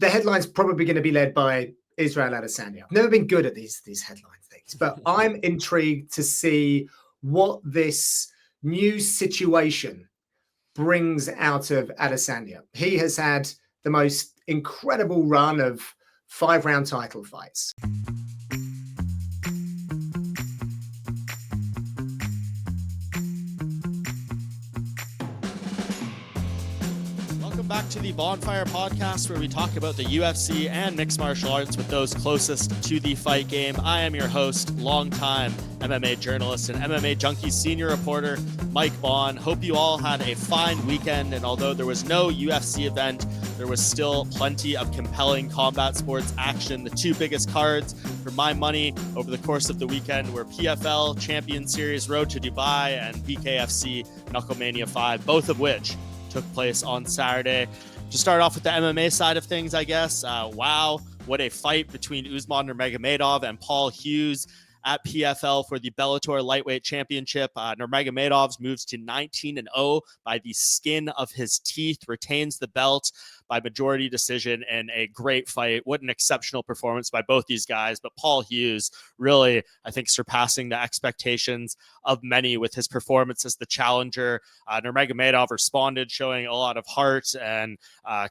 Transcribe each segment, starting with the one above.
the headline's probably going to be led by Israel Adesanya. I've never been good at these headline things, but I'm intrigued to see what this new situation brings out of Adesanya. He has had the most incredible run of 5-round title fights. Back to the Bohnfire podcast, where we talk about the UFC and mixed martial arts with those closest to the fight game. I am your host, longtime MMA journalist and MMA Junkie senior reporter, Mike Bohn. Hope you all had a fine weekend, and although there was no UFC event, there was still plenty of compelling combat sports action. The two biggest cards for my money over the course of the weekend were PFL Champion Series Road to Dubai and BKFC Knucklemania 5, both of which took place on Saturday. To start off with the MMA side of things, I guess, wow, what a fight between Usman Nurmagomedov and Paul Hughes at PFL for the Bellator Lightweight Championship. Nurmagomedov moves to 19-0 by the skin of his teeth, retains the belt by majority decision, and a great fight. What an exceptional performance by both these guys. But Paul Hughes really, I think, surpassing the expectations of many with his performance as the challenger. Nurmagomedov responded, showing a lot of heart and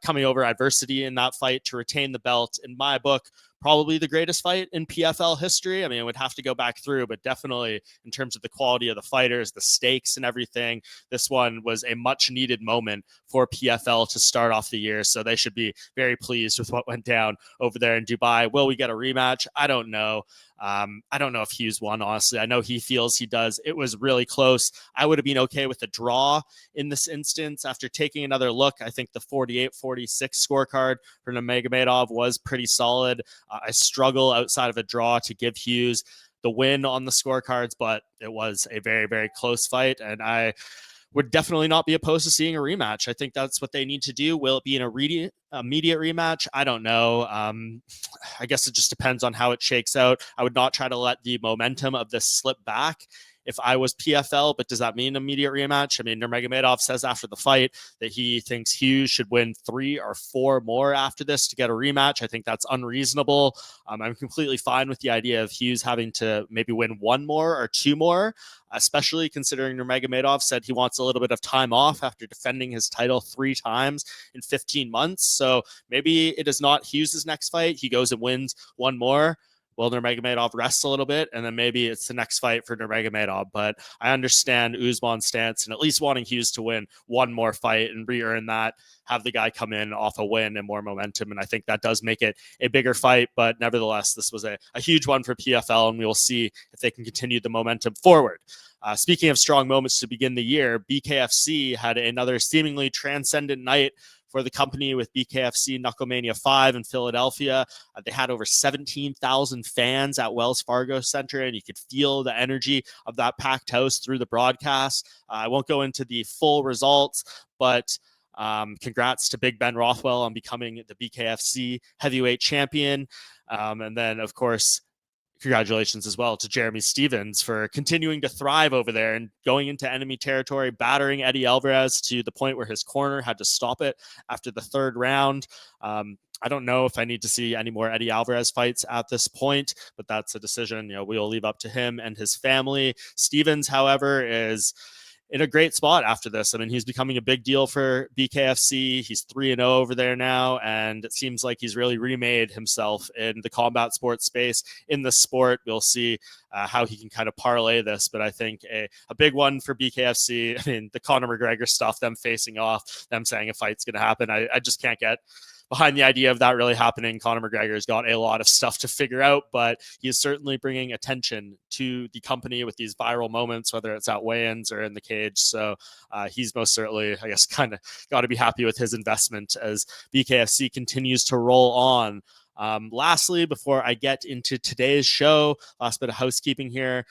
coming over adversity in that fight to retain the belt. In my book, probably the greatest fight in PFL history. I mean, it would have to go back through, but definitely in terms of the quality of the fighters, the stakes and everything, this one was a much needed moment for PFL to start off the year. So they should be very pleased with what went down over there in Dubai. Will we get a rematch? I don't know. I don't know if Hughes won, honestly. I know he feels he does. It was really close. I would have been okay with a draw in this instance. After taking another look, I think the 48-46 scorecard for Nurmagomedov was pretty solid. I struggle outside of a draw to give Hughes the win on the scorecards, but it was a very, very close fight, and I would definitely not be opposed to seeing a rematch. I think that's what they need to do. Will it be an immediate rematch? I don't know. I guess it just depends on how it shakes out. I would not try to let the momentum of this slip back if I was PFL, but does that mean immediate rematch? I mean, Nurmagomedov says after the fight that he thinks Hughes should win 3 or 4 more after this to get a rematch. I think that's unreasonable. I'm completely fine with the idea of Hughes having to maybe win 1 more or 2 more, especially considering Nurmagomedov said he wants a little bit of time off after defending his title 3 times in 15 months. So maybe it is not Hughes' next fight. He goes and wins 1 more. Well, Nurmagomedov rests a little bit, and then maybe it's the next fight for Nurmagomedov. But I understand Usman's stance and at least wanting Hughes to win 1 more fight and re-earn that, have the guy come in off a win and more momentum. And I think that does make it a bigger fight. But nevertheless, this was a huge one for PFL, and we will see if they can continue the momentum forward. Speaking of strong moments to begin the year, BKFC had another seemingly transcendent night for the company with BKFC Knucklemania 5 in Philadelphia. They had over 17,000 fans at Wells Fargo Center, and you could feel the energy of that packed house through the broadcast. I won't go into the full results, but congrats to Big Ben Rothwell on becoming the BKFC heavyweight champion. And then, of course, congratulations as well to Jeremy Stevens for continuing to thrive over there and going into enemy territory, battering Eddie Alvarez to the point where his corner had to stop it after the 3rd round. I don't know if I need to see any more Eddie Alvarez fights at this point, but that's a decision, we'll leave up to him and his family. Stevens, however, is in a great spot after this. I mean, he's becoming a big deal for BKFC. He's 3-0 over there now, and it seems like he's really remade himself in the combat sports space in the sport. We'll see how he can kind of parlay this, but I think a big one for BKFC. I mean, the Conor McGregor stuff, them facing off, them saying a fight's going to happen. I just can't get behind the idea of that really happening. Conor McGregor's got a lot of stuff to figure out, but he is certainly bringing attention to the company with these viral moments, whether it's at weigh-ins or in the cage. So he's most certainly, I guess, kind of got to be happy with his investment as BKFC continues to roll on. Lastly, before I get into today's show, last bit of housekeeping here.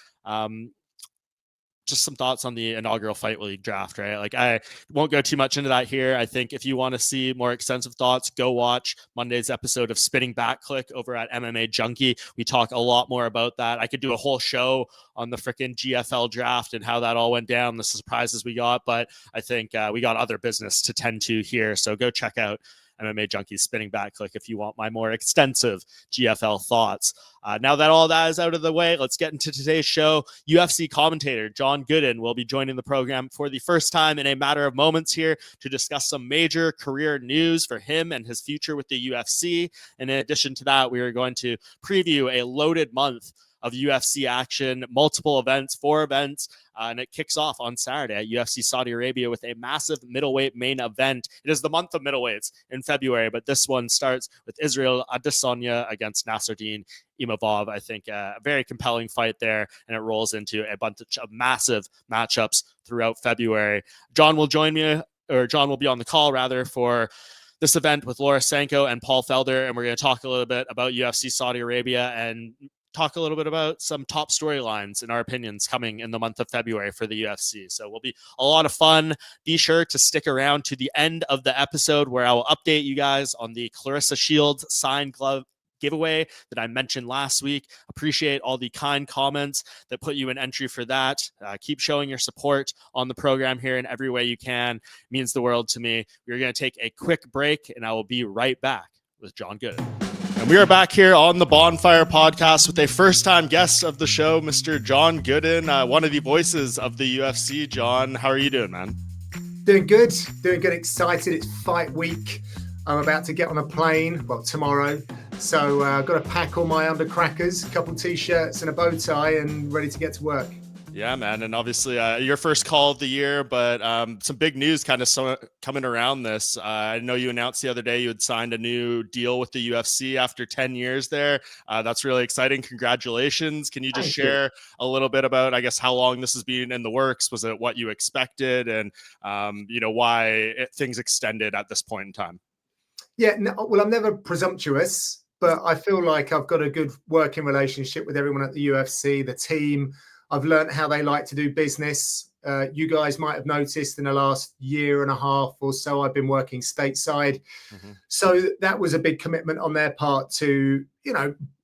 Just some thoughts on the inaugural Fight League draft, right? Like, I won't go too much into that here. I think if you want to see more extensive thoughts, go watch Monday's episode of Spinning Back Click over at MMA Junkie. We talk a lot more about that. I could do a whole show on the freaking GFL draft and how that all went down, the surprises we got, but I think we got other business to tend to here. So go check out MMA Junkie Spinning Back Click if you want my more extensive GFL thoughts. Now that all that is out of the way, let's get into today's show. UFC commentator John Gooden will be joining the program for the first time in a matter of moments here to discuss some major career news for him and his future with the UFC. And in addition to that, we are going to preview a loaded month of UFC action, multiple events, 4 events, and it kicks off on Saturday at UFC Saudi Arabia with a massive middleweight main event. It is the month of middleweights in February, but this one starts with Israel Adesanya against Nassourdine Imavov. I think a very compelling fight there, and it rolls into a bunch of massive matchups throughout February. John will be on the call rather for this event with Laura Sanko and Paul Felder, and we're going to talk a little bit about UFC Saudi Arabia and talk a little bit about some top storylines in our opinions coming in the month of February for the UFC. So it will be a lot of fun. Be sure to stick around to the end of the episode where I will update you guys on the Claressa Shields signed glove giveaway that I mentioned last week. Appreciate all the kind comments that put you in entry for that. Keep showing your support on the program here in every way you can. It means the world to me. We're going to take a quick break and I will be right back with John Gooden. And we are back here on the Bohnfire podcast with a first-time guest of the show, Mr. John Gooden, one of the voices of the UFC. John, how are you doing, man? Doing good. Excited. It's fight week. I'm about to get on a plane, tomorrow. So I've got to pack all my undercrackers, a couple T-shirts and a bow tie and ready to get to work. Yeah, man. And obviously your first call of the year, but some big news kind of coming around this. I know you announced the other day you had signed a new deal with the UFC after 10 years there. That's really exciting. Congratulations. Can you just share a little bit about, I guess, how long this has been in the works? Was it what you expected? And, why things extended at this point in time? Yeah, well, I'm never presumptuous, but I feel like I've got a good working relationship with everyone at the UFC, the team. I've learned how they like to do business. You guys might have noticed in the last year and a half or so, I've been working stateside. Mm-hmm. So that was a big commitment on their part to,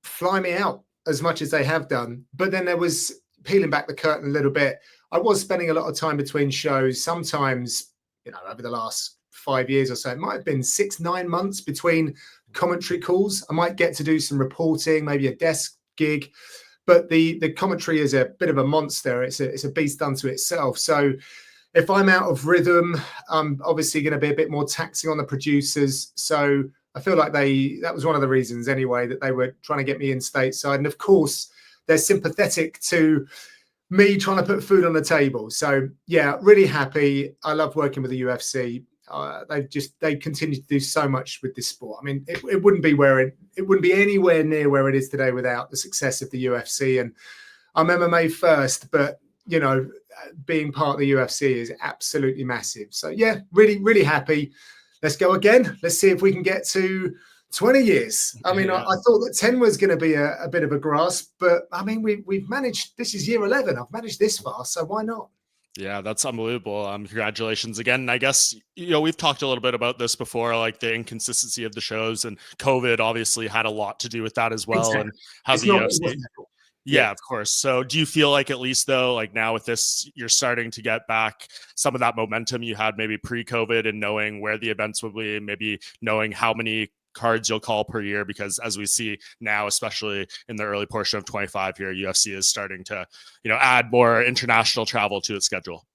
fly me out as much as they have done. But then there was peeling back the curtain a little bit. I was spending a lot of time between shows. Sometimes, over the last 5 years or so, it might have been 6-9 months between commentary calls. I might get to do some reporting, maybe a desk gig. But the commentary is a bit of a monster. It's a beast unto itself. So if I'm out of rhythm, I'm obviously going to be a bit more taxing on the producers. So I feel like that was one of the reasons anyway, that they were trying to get me in stateside. And of course, they're sympathetic to me trying to put food on the table. So yeah, really happy. I love working with the UFC. They continue to do so much with this sport. I mean, it wouldn't be anywhere near where it is today without the success of the UFC. And I'm MMA first, but being part of the UFC is absolutely massive. So yeah, really, really happy. Let's go again. Let's see if we can get to 20 years. I mean, yeah. I thought that 10 was going to be a bit of a grasp, but I mean, we've managed. This is year 11. I've managed this far, so why not? Yeah, that's unbelievable. Congratulations again. And I guess, we've talked a little bit about this before, like the inconsistency of the shows, and COVID obviously had a lot to do with that as well. Exactly. And how's the UFC? Yeah, of course. So do you feel like at least though, like now with this, you're starting to get back some of that momentum you had maybe pre-COVID and knowing where the events will be, maybe knowing how many cards you'll call per year, because as we see now, especially in the early portion of 25 here, UFC is starting to, add more international travel to its schedule.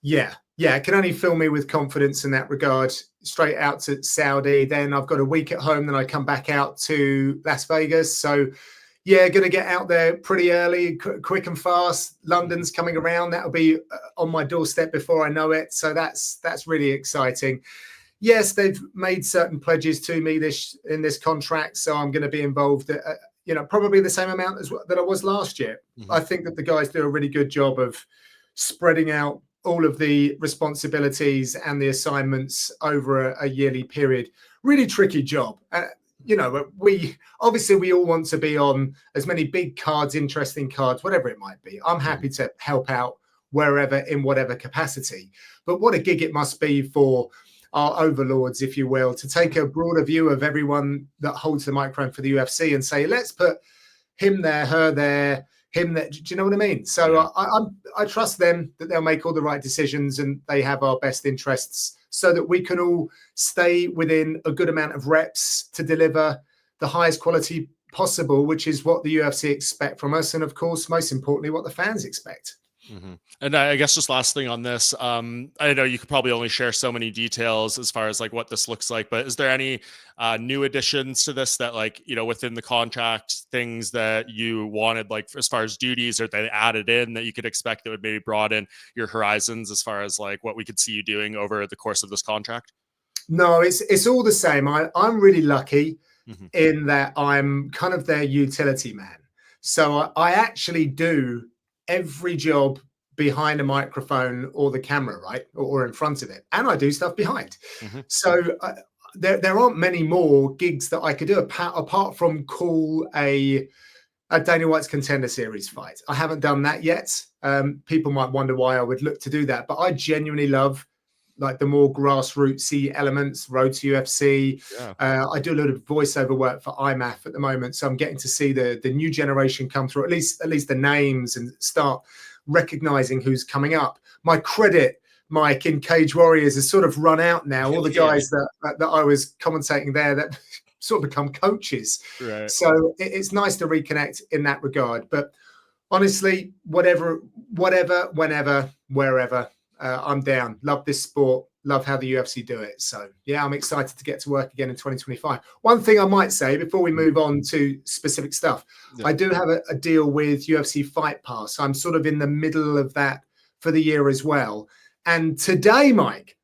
Yeah. It can only fill me with confidence in that regard. Straight out to Saudi, then I've got a week at home, then I come back out to Las Vegas. So yeah, going to get out there pretty early, quick and fast. London's coming around. That'll be on my doorstep before I know it. So that's really exciting. Yes, they've made certain pledges to me in this contract, so I'm going to be involved at, probably the same amount that I was last year. Mm-hmm. I think that the guys do a really good job of spreading out all of the responsibilities and the assignments over a yearly period. Really tricky job. We all want to be on as many big cards, interesting cards, whatever it might be. I'm happy to help out wherever, in whatever capacity. But what a gig it must be for our overlords, if you will, to take a broader view of everyone that holds the microphone for the UFC and say, let's put him there, her there, him. That, do you know what I mean? So Yeah. I trust them that they'll make all the right decisions and they have our best interests, so that we can all stay within a good amount of reps to deliver the highest quality possible, which is what the UFC expect from us, and of course, most importantly, what the fans expect. Mm-hmm. And I guess just last thing on this, I know you could probably only share so many details as far as like what this looks like, but is there any new additions to this that, like, you know, within the contract, things that you wanted, like as far as duties, or they added in that you could expect that would maybe broaden your horizons as far as like what we could see you doing over the course of this contract? No, it's all the same. I'm really lucky Mm-hmm. in that I'm kind of their utility man. So I actually do every job behind a microphone or the camera, right? Or in front of it. And I do stuff behind. Mm-hmm. So there aren't many more gigs that I could do apart from call a Dana White's Contender Series fight. I haven't done that yet. People might wonder why I would look to do that, but I genuinely love like the more grassrootsy elements, Road to UFC. Yeah. I do a lot of voiceover work for Imavov at the moment, so I'm getting to see the new generation come through, at least the names, and start recognizing who's coming up. My credit, Mike, in Cage Warriors has sort of run out now. All the guys that I was commentating there that sort of become coaches. Right. So it's nice to reconnect in that regard. But honestly, whatever, whenever, wherever, I'm down. Love this sport. Love how the UFC do it. So yeah, I'm excited to get to work again in 2025. One thing I might say before we move on to specific stuff, I do have a deal with UFC Fight Pass. I'm sort of in the middle of that for the year as well. And today, Mike,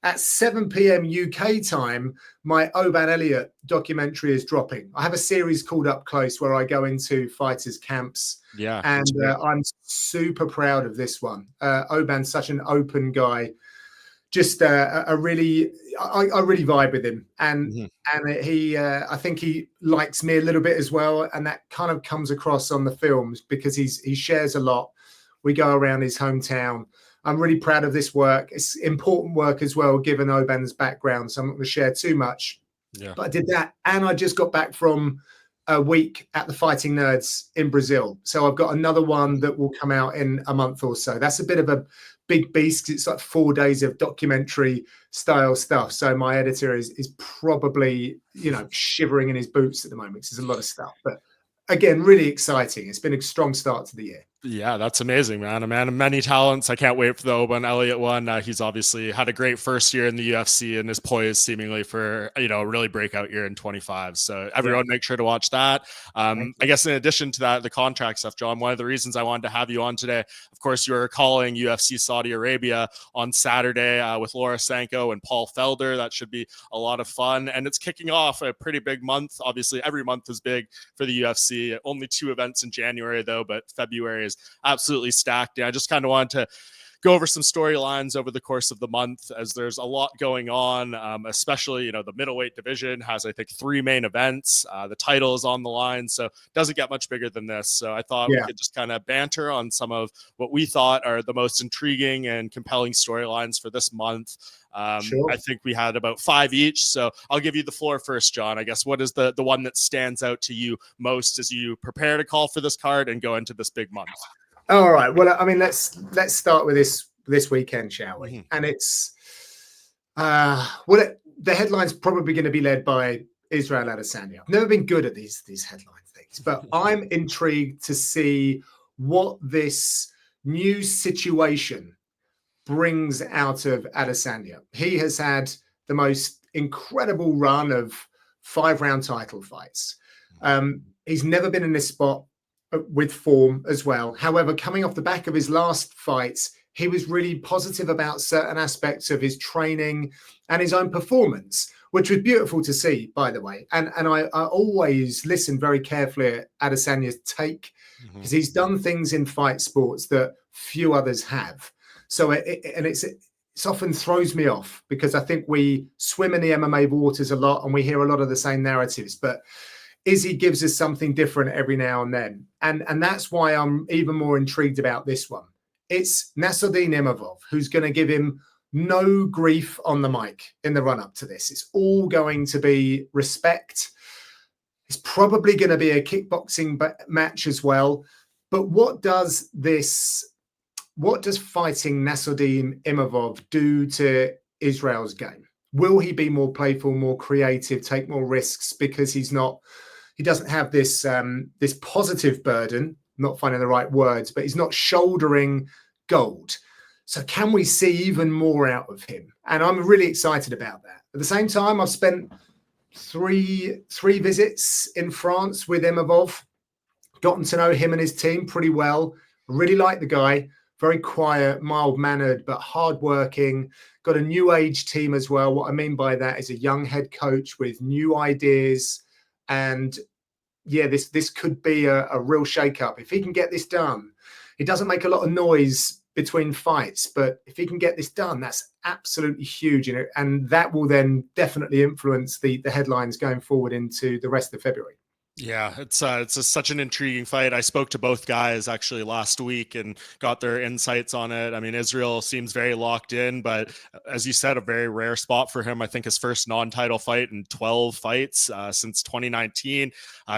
at 7 p.m. UK time, my Oban Elliott documentary is dropping. I have a series called Up Close where I go into fighters' camps. Yeah. And I'm super proud of this one. Oban's such an open guy. Just I really vibe with him. And he, I think he likes me a little bit as well. And that kind of comes across on the films because he shares a lot. We go around his hometown. I'm really proud of this work. It's important work as well, given Oban's background. So I'm not going to share too much. Yeah. But I did that. And I just got back from a week at the Fighting Nerds in Brazil. So I've got another one that will come out in a month or so. That's a bit of a big beast. It's like 4 days of documentary style stuff. So my editor is probably, shivering in his boots at the moment. There's a lot of stuff. But again, really exciting. It's been a strong start to the year. Yeah, that's amazing, man. A man of many talents. I can't wait for the Oban Elliott one. He's obviously had a great first year in the UFC and is poised seemingly for, a really breakout year in 25. So everyone make sure to watch that. I guess in addition to that, the contract stuff, John, one of the reasons I wanted to have you on today, of course, you're calling UFC Saudi Arabia on Saturday with Laura Sanko and Paul Felder. That should be a lot of fun. And it's kicking off a pretty big month. Obviously, every month is big for the UFC. Only 2 events in January, though, but February is absolutely stacked. I just kind of wanted to go over some storylines over the course of the month, as there's a lot going on, especially, the middleweight division has, I think, 3 main events. The title is on the line, so it doesn't get much bigger than this. So I thought we could just kind of banter on some of what we thought are the most intriguing and compelling storylines for this month. I think we had about 5 each. So I'll give you the floor first, John. I guess what is the one that stands out to you most as you prepare to call for this card and go into this big month? All right. Well, I mean, let's start with this weekend, shall we? And it's the headline's probably going to be led by Israel Adesanya. I've never been good at these headline things, but I'm intrigued to see what this new situation brings out of Adesanya. He has had the most incredible run of 5-round title fights. He's never been in this spot with form as well. However, coming off the back of his last fights, he was really positive about certain aspects of his training and his own performance, which was beautiful to see, by the way. And I always listen very carefully at Adesanya's take, because he's done things in fight sports that few others have. So it often throws me off, because I think we swim in the MMA waters a lot and we hear a lot of the same narratives, but Izzy gives us something different every now and then. And that's why I'm even more intrigued about this one. It's Nassourdine Imavov, who's going to give him no grief on the mic in the run-up to this. It's all going to be respect. It's probably going to be a kickboxing match as well. But what does fighting Nassourdine Imavov do to Israel's game? Will he be more playful, more creative, take more risks because he doesn't have this this positive burden, not finding the right words, but he's not shouldering gold. So can we see even more out of him? And I'm really excited about that. At the same time, I've spent three visits in France with Imavov, gotten to know him and his team pretty well. Really like the guy. Very quiet, mild-mannered, but hardworking. Got a new age team as well. What I mean by that is a young head coach with new ideas. And yeah, this could be a real shake-up. If he can get this done, he doesn't make a lot of noise between fights, but if he can get this done, that's absolutely huge. And that will then definitely influence the headlines going forward into the rest of February. Yeah, it's such an intriguing fight. I spoke to both guys actually last week and got their insights on it. I mean, Israel seems very locked in, but as you said, a very rare spot for him. I think his first non-title fight in 12 fights since 2019.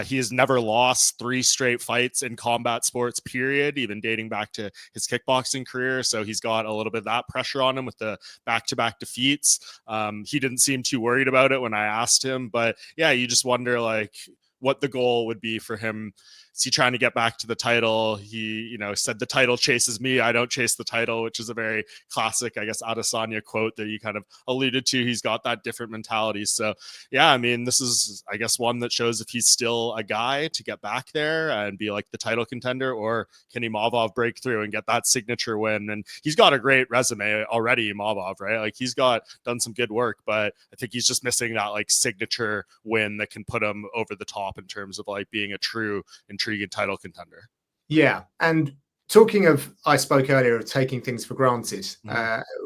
He has never lost 3 straight fights in combat sports, period, even dating back to his kickboxing career. So he's got a little bit of that pressure on him with the back-to-back defeats. He didn't seem too worried about it when I asked him, but yeah, you just wonder like what the goal would be for him. Is he trying to get back to the title? He, said the title chases me. I don't chase the title, which is a very classic, I guess, Adesanya quote that you kind of alluded to. He's got that different mentality. So yeah, I mean, this is, I guess, one that shows if he's still a guy to get back there and be like the title contender, or can Imavov break through and get that signature win? And he's got a great resume already, Imavov, right? Like he's done some good work, but I think he's just missing that like signature win that can put him over the top in terms of like being a true intriguing title contender. Yeah. And talking of, I spoke earlier of taking things for granted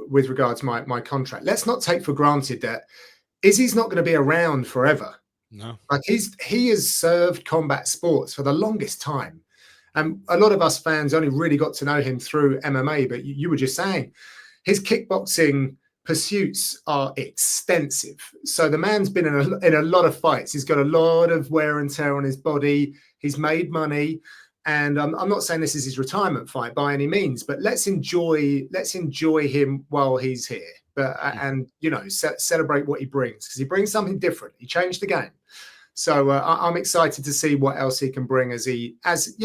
with regards to my contract. Let's not take for granted that Izzy's not going to be around forever. No. Like he has served combat sports for the longest time. And a lot of us fans only really got to know him through MMA, but you were just saying his kickboxing pursuits are extensive. So the man's been in a lot of fights. He's got a lot of wear and tear on his body. He's made money. And I'm not saying this is his retirement fight by any means, but let's enjoy him while he's here. But and celebrate what he brings, because he brings something different. He changed the game. So I'm excited to see what else he can bring as he does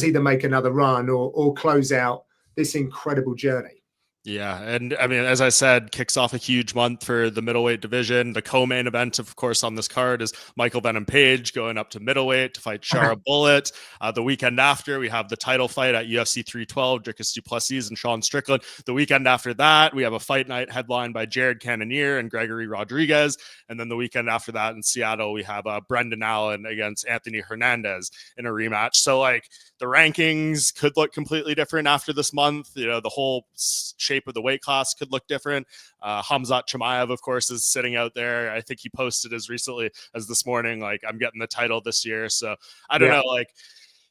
either make another run or close out this incredible journey. Yeah. And I mean, as I said, kicks off a huge month for the middleweight division. The co-main event, of course, on this card is Michael Venom Page going up to middleweight to fight Shara Bullet. The weekend after, we have the title fight at UFC 312, Dricus Du Plessis and Sean Strickland. The weekend after that, we have a fight night headlined by Jared Cannonier and Gregory Rodriguez. And then the weekend after that in Seattle, we have Brendan Allen against Anthony Hernandez in a rematch. So like the rankings could look completely different after this month. The whole shape of the weight class could look different. Khamzat Chimaev, of course, is sitting out there. I think he posted as recently as this morning, like, I'm getting the title this year. So I don't know, like,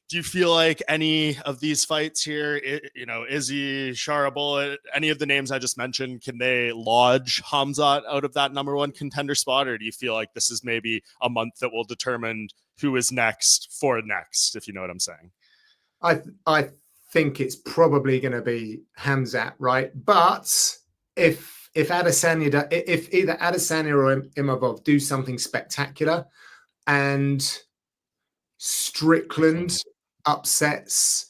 do you feel like any of these fights here, Izzy, Shara Bullet, any of the names I just mentioned, can they lodge Khamzat out of that number one contender spot? Or do you feel like this is maybe a month that will determine who is next, if you know what I'm saying? I think it's probably going to be Khamzat, right? But if either Adesanya or Imavov do something spectacular and Strickland upsets,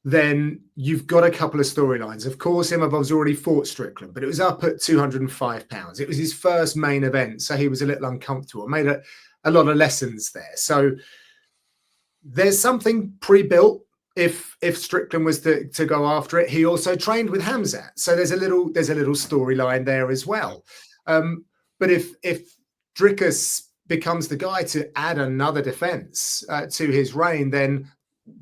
then you've got a couple of storylines. Of course, Imavov's already fought Strickland, but it was up at 205 pounds. It was his first main event, so he was a little uncomfortable. Made a lot of lessons there. So there's something pre-built. If Strickland was to go after it, he also trained with Khamzat, so there's a little storyline there as well. But if Dricus becomes the guy to add another defense to his reign, then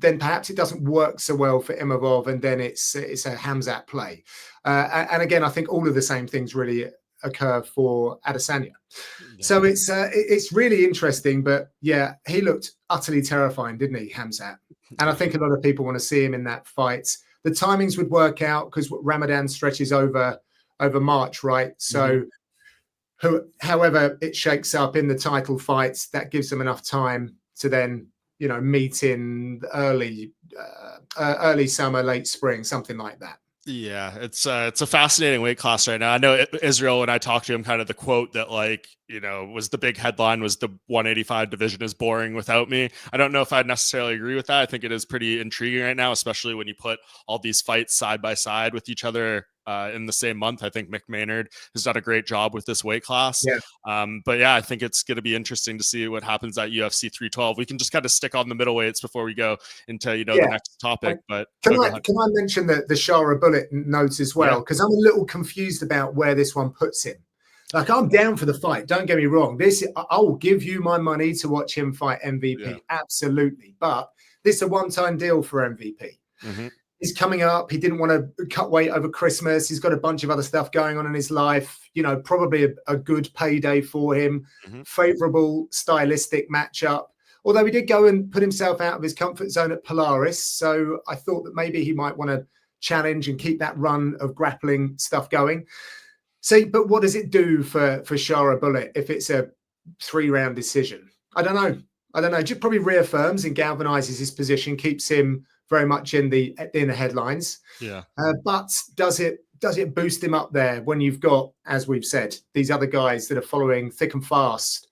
perhaps it doesn't work so well for Imavov, and then it's a Khamzat play. And again, I think all of the same things really occur for Adesanya. Yeah. So it's really interesting. But yeah, he looked utterly terrifying, didn't he, Khamzat? And I think a lot of people want to see him in that fight. The timings would work out because Ramadan stretches over March, right? So however it shakes up in the title fights, that gives them enough time to then, meet in early summer, late spring, something like that. Yeah, it's a fascinating weight class right now. I know Israel, when I talked to him, kind of the quote that was the big headline was the 185 division is boring without me. I don't know if I'd necessarily agree with that. I think it is pretty intriguing right now, especially when you put all these fights side by side with each other in the same month. I think Mick Maynard has done a great job with this weight class. Yeah. But yeah, I think it's going to be interesting to see what happens at UFC 312. We can just kind of stick on the middleweights before we go into, the next topic. But can I mention the Shara Bullet notes as well? Because I'm a little confused about where this one puts him. Like, I'm down for the fight. Don't get me wrong. I will give you my money to watch him fight MVP. Yeah. Absolutely. But this is a one-time deal for MVP. Mm-hmm. He's coming up. He didn't want to cut weight over Christmas. He's got a bunch of other stuff going on in his life. Probably a good payday for him. Mm-hmm. Favorable stylistic matchup. Although he did go and put himself out of his comfort zone at Polaris. So I thought that maybe he might want to challenge and keep that run of grappling stuff going. So, but what does it do for Shara Bullet if it's a 3-round decision? I don't know. It probably reaffirms and galvanizes his position, keeps him very much in the headlines. Yeah. But does it boost him up there when you've got, as we've said, these other guys that are following thick and fast,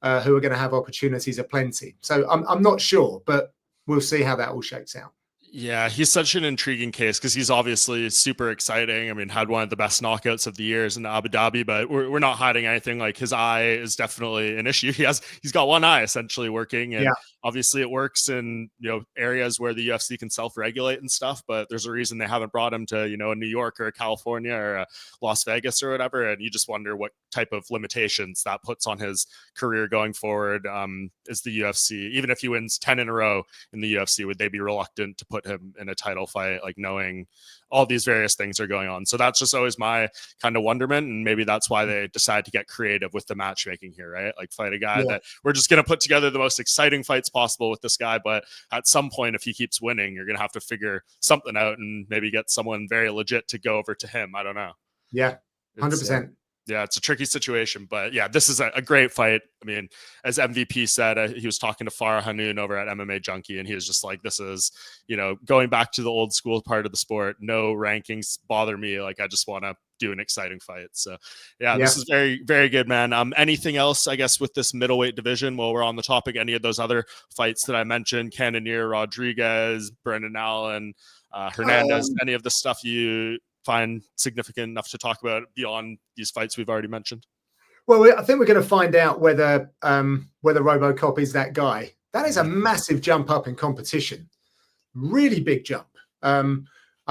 who are going to have opportunities aplenty? So I'm not sure, but we'll see how that all shakes out. Yeah, he's such an intriguing case because he's obviously super exciting. I mean, had one of the best knockouts of the years in Abu Dhabi, but we're not hiding anything. Like, his eye is definitely an issue. He's got one eye essentially working, and obviously it works in areas where the UFC can self-regulate and stuff. But there's a reason they haven't brought him to a New York or a California or a Las Vegas or whatever. And you just wonder what type of limitations that puts on his career going forward. Is the UFC, even if he wins 10 in a row in the UFC, would they be reluctant to put him in a title fight, like knowing all these various things are going on? So that's just always my kind of wonderment, and maybe that's why they decide to get creative with the matchmaking here, right? Like, fight a guy that we're just going to put together the most exciting fights possible with this guy, but at some point, if he keeps winning, you're going to have to figure something out and maybe get someone very legit to go over to him. I don't know. Yeah, 100%. Yeah, it's a tricky situation, but yeah, this is a great fight. I mean, as MVP said, he was talking to Farah Hanoun over at MMA Junkie, and he was just like, this is, going back to the old school part of the sport. No rankings bother me. Like, I just want to do an exciting fight. So yeah, this is very, very good, man. Anything else, I guess, with this middleweight division while we're on the topic? Any of those other fights that I mentioned, Cannonier, Rodriguez, Brendan Allen, Hernandez, any of the stuff you find significant enough to talk about beyond these fights we've already mentioned? Well, I think we're going to find out whether RoboCop is that guy. That is a massive jump up in competition. Really big jump. I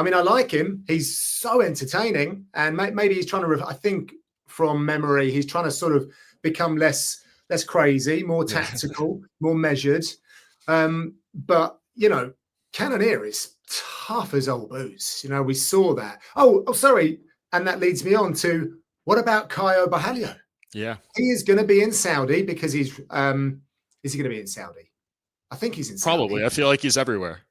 mean, I like him. He's so entertaining, and maybe he's trying to. I think from memory, he's trying to sort of become less crazy, more tactical, more measured. But Cannonier is tough as old booze. We saw that. Oh, sorry. And that leads me on to, what about Caio Borralho? Yeah. He is going to be in Saudi because he's, is he going to be in Saudi? I think he's in Saudi. Probably. I feel like he's everywhere.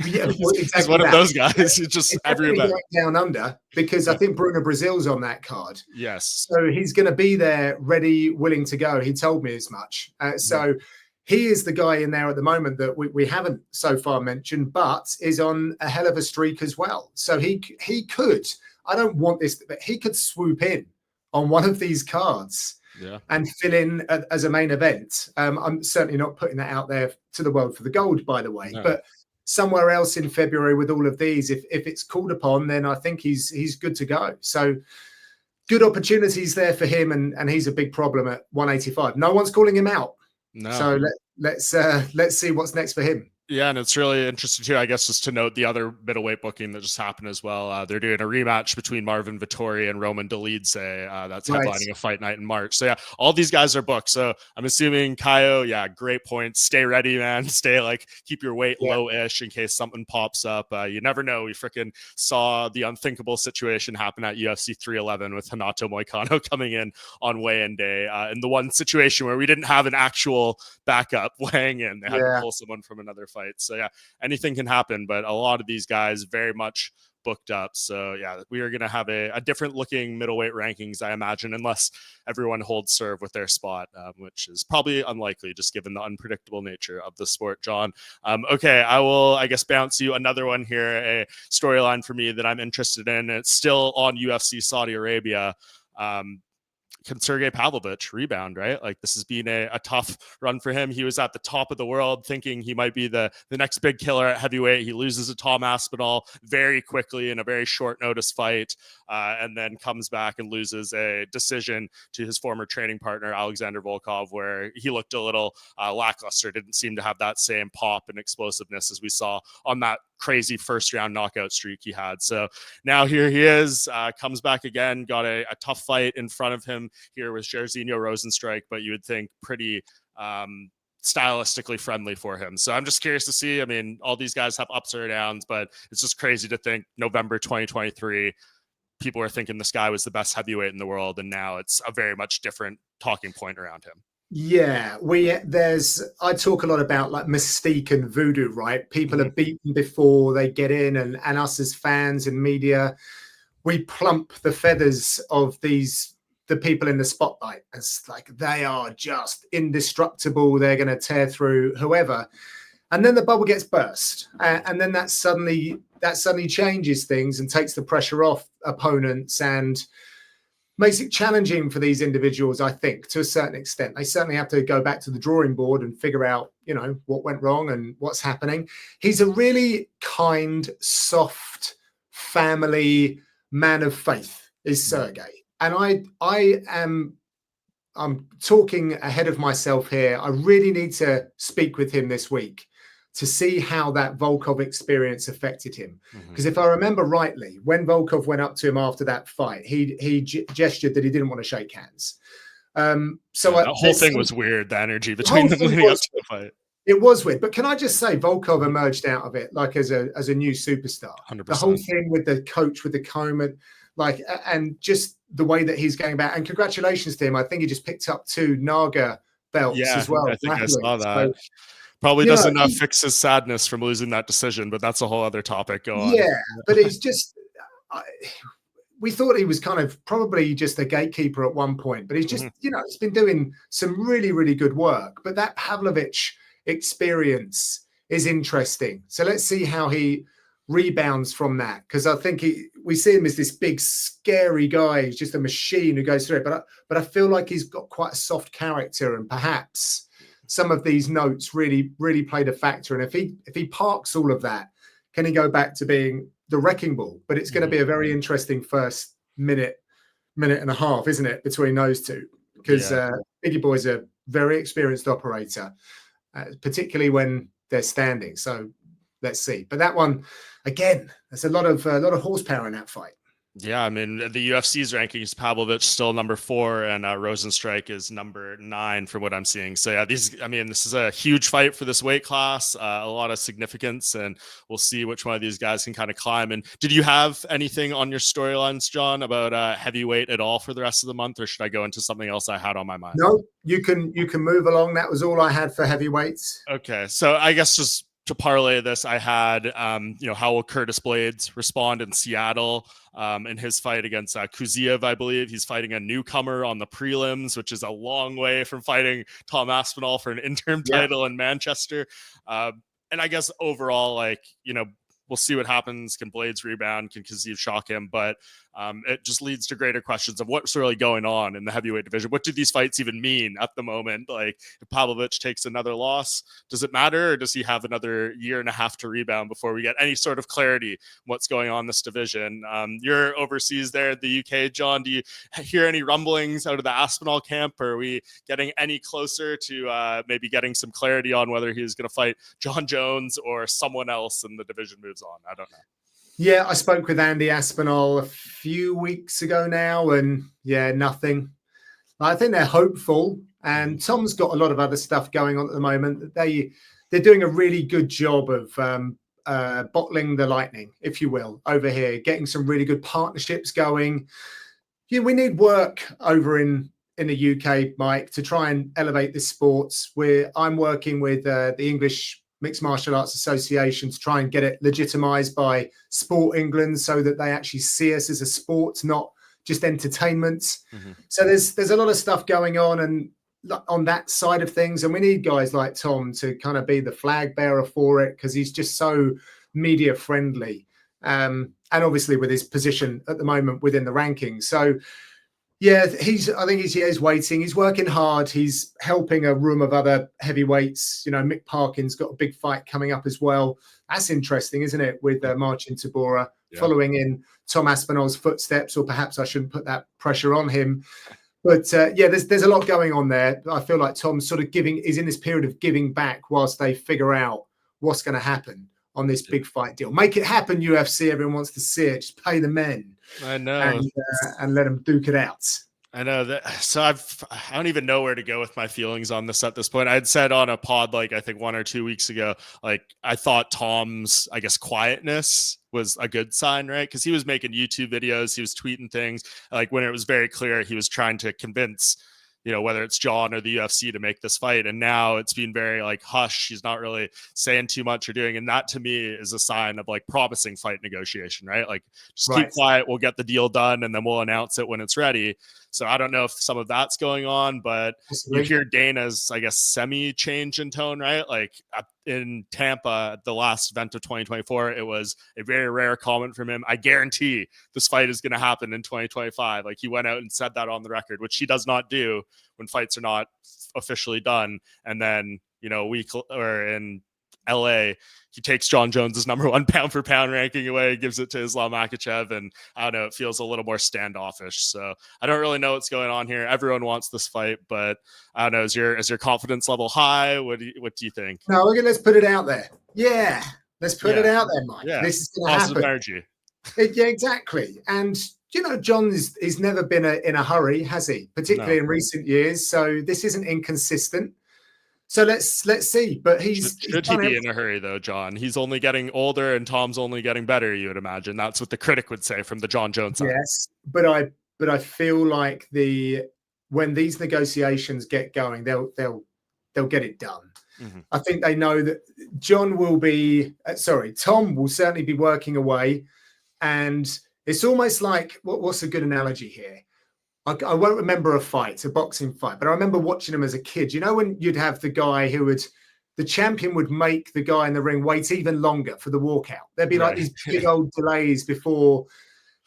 Yeah, exactly. He's one of those guys. He's just everywhere. Down under, because I think Bruno Brazil's on that card. Yes. So he's going to be there, ready, willing to go. He told me as much. So he is the guy in there at the moment that we haven't so far mentioned, but is on a hell of a streak as well. So he could, I don't want this, but he could swoop in on one of these cards and fill in as a main event. I'm certainly not putting that out there to the world for the gold, by the way, but somewhere else in February with all of these, if it's called upon, then I think he's good to go. So good opportunities there for him, and he's a big problem at 185. No one's calling him out. No. So let's see what's next for him. Yeah, and it's really interesting too, I guess, just to note the other middleweight booking that just happened as well. They're doing a rematch between Marvin Vettori and Roman Dolidze. That's headlining a fight night in March. So yeah, all these guys are booked. So I'm assuming Caio, great points. Stay ready, man. Keep your weight low-ish in case something pops up. You never know. We freaking saw the unthinkable situation happen at UFC 311 with Renato Moicano coming in on weigh-in day. In the one situation where we didn't have an actual backup weighing in. They had to pull someone from another fight. So yeah, anything can happen, but a lot of these guys very much booked up. So yeah, we are going to have a different looking middleweight rankings, I imagine, unless everyone holds serve with their spot, which is probably unlikely just given the unpredictable nature of the sport, John. Okay, I will, I guess, bounce you another one here, a storyline for me that I'm interested in. It's still on UFC Saudi Arabia. Can Sergey Pavlovich rebound, right? Like, this has been a tough run for him. He was at the top of the world thinking he might be the next big killer at heavyweight. He loses to Tom Aspinall very quickly in a very short notice fight, and then comes back and loses a decision to his former training partner, Alexander Volkov, where he looked a little lackluster, didn't seem to have that same pop and explosiveness as we saw on that crazy first round knockout streak he had. So now here he is, comes back again, got a tough fight in front of him here with Jairzinho Rozenstruik, but you would think pretty stylistically friendly for him. So I'm just curious to see. I mean, all these guys have ups or downs, but it's just crazy to think November 2023, people were thinking this guy was the best heavyweight in the world, and now it's a very much different talking point around him. Yeah, I talk a lot about like mystique and voodoo, right? People are beaten before they get in, and us as fans and media, we plump the feathers of the people in the spotlight as like they are just indestructible. They're going to tear through whoever. And then the bubble gets burst. And then that suddenly changes things and takes the pressure off opponents and makes it challenging for these individuals, I think, to a certain extent. They certainly have to go back to the drawing board and figure out, what went wrong and what's happening. He's a really kind, soft, family man of faith, is Sergey. And I'm talking ahead of myself here. I really need to speak with him this week to see how that Volkov experience affected him. Because if I remember rightly, when Volkov went up to him after that fight, he gestured that he didn't want to shake hands. The whole thing was weird, the energy between them leading up to the fight. It was weird. But can I just say, Volkov emerged out of it like as a new superstar. 100%. The whole thing with the coach, with the comb, and just the way that he's going about. And congratulations to him. I think he just picked up 2 Naga belts as well. I think I saw that. Probably doesn't fix his sadness from losing that decision, but that's a whole other topic. Go on. Yeah, but it's just, we thought he was kind of probably just a gatekeeper at one point, but he's just, he's been doing some really, really good work. But that Pavlovich experience is interesting. So let's see how he rebounds from that, because I think we see him as this big, scary guy. He's just a machine who goes through it. But I feel like he's got quite a soft character, and perhaps some of these notes really, really played a factor. And if he parks all of that, can he go back to being the wrecking ball? But it's going to be a very interesting first minute and a half, isn't it, between those two? Because Biggie Boy's a very experienced operator, particularly when they're standing. So let's see. But that one, again, there's a lot of horsepower in that fight. Yeah, I mean, the UFC's rankings, Pavlovich still number 4, and Rozenstruik is number 9 from what I'm seeing. So yeah, this is a huge fight for this weight class, a lot of significance, and we'll see which one of these guys can kind of climb. And did you have anything on your storylines, John, about heavyweight at all for the rest of the month, or should I go into something else I had on my mind? No, you can move along. That was all I had for heavyweights. Okay, so I guess just to parlay this, I had, how will Curtis Blades respond in Seattle in his fight against Kuziev, I believe. He's fighting a newcomer on the prelims, which is a long way from fighting Tom Aspinall for an interim title in Manchester. And I guess overall, we'll see what happens. Can Blades rebound? Can Kuziev shock him? But it just leads to greater questions of what's really going on in the heavyweight division. What do these fights even mean at the moment? Like, if Pavlovich takes another loss, does it matter, or does he have another year and a half to rebound before we get any sort of clarity what's going on in this division? You're overseas there in the UK, John. Do you hear any rumblings out of the Aspinall camp? Or are we getting any closer to maybe getting some clarity on whether he's going to fight Jon Jones or someone else and the division moves on? I don't know. Yeah, I spoke with Andy Aspinall a few weeks ago now, and nothing. I think they're hopeful, and Tom's got a lot of other stuff going on at the moment. They're doing a really good job of bottling the lightning, if you will, over here, getting some really good partnerships going. Yeah, we need work over in the UK, Mike, to try and elevate this sports. I'm working with the English Mixed Martial Arts Association to try and get it legitimized by Sport England so that they actually see us as a sport, not just entertainment. Mm-hmm. So there's a lot of stuff going on and on that side of things. And we need guys like Tom to kind of be the flag bearer for it because he's just so media friendly. And obviously with his position at the moment within the rankings. So yeah, I think he's waiting. He's working hard. He's helping a room of other heavyweights. You know, Mick Parkin's got a big fight coming up as well. That's interesting, isn't it? With Marcin Tybura following in Tom Aspinall's footsteps, or perhaps I shouldn't put that pressure on him. But there's a lot going on there. I feel like Tom's sort of is in this period of giving back whilst they figure out what's going to happen on this big fight deal. Make it happen, UFC. Everyone wants to see it. Just pay the men. I know. And let them duke it out. I know that. So I don't even know where to go with my feelings on this at this point. I had said on a pod, like I think 1 or 2 weeks ago, like I thought Tom's, I guess, quietness was a good sign, right? Because he was making YouTube videos, he was tweeting things like when it was very clear he was trying to convince, you know, whether it's John or the UFC to make this fight. And now it's been very like hush. He's not really saying too much or doing. And that to me is a sign of like promising fight negotiation, right? Like just keep quiet. We'll get the deal done and then we'll announce it when it's ready. So I don't know if some of that's going on, but you hear Dana's, I guess, semi change in tone, right? Like in Tampa, at the last event of 2024, it was a very rare comment from him. I guarantee this fight is going to happen in 2025. Like he went out and said that on the record, which he does not do when fights are not officially done. And then, you know, in LA, he takes Jon Jones's #1 pound for pound ranking away, gives it to Islam Makhachev, and I don't know, it feels a little more standoffish. So I don't really know what's going on here. Everyone wants this fight, but I don't know. Is your confidence level high? What do you think? No, let's put it out there. Yeah, let's put it out there, Mike. Yeah. This is going to happen. Energy. Yeah, exactly. And you know, John is never been in a hurry, has he? Particularly in recent years. So this isn't inconsistent. So let's see. But should he be in a hurry though, John? He's only getting older and Tom's only getting better, you would imagine. That's what the critic would say from the Jon Jones side. Yes, but I feel like when these negotiations get going, they'll get it done. Mm-hmm. I think they know that Tom will certainly be working away, and it's almost like what's a good analogy here? I won't remember a boxing fight, but I remember watching them as a kid. You know, when you'd have the guy the champion would make the guy in the ring wait even longer for the walkout. There'd be like these big old delays before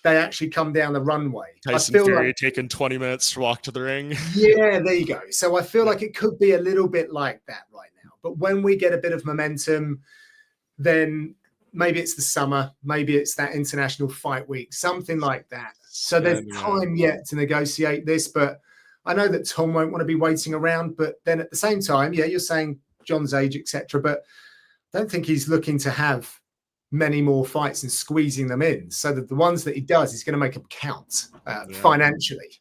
they actually come down the runway. Tyson Fury taking 20 minutes to walk to the ring. Yeah, there you go. So I feel like it could be a little bit like that right now. But when we get a bit of momentum, then maybe it's the summer, maybe it's that international fight week, something like that. So there's time yet to negotiate this, but I know that Tom won't want to be waiting around. But then at the same time, you're saying John's age, etc. But I don't think he's looking to have many more fights and squeezing them in. So that the ones that he does, he's going to make them count financially.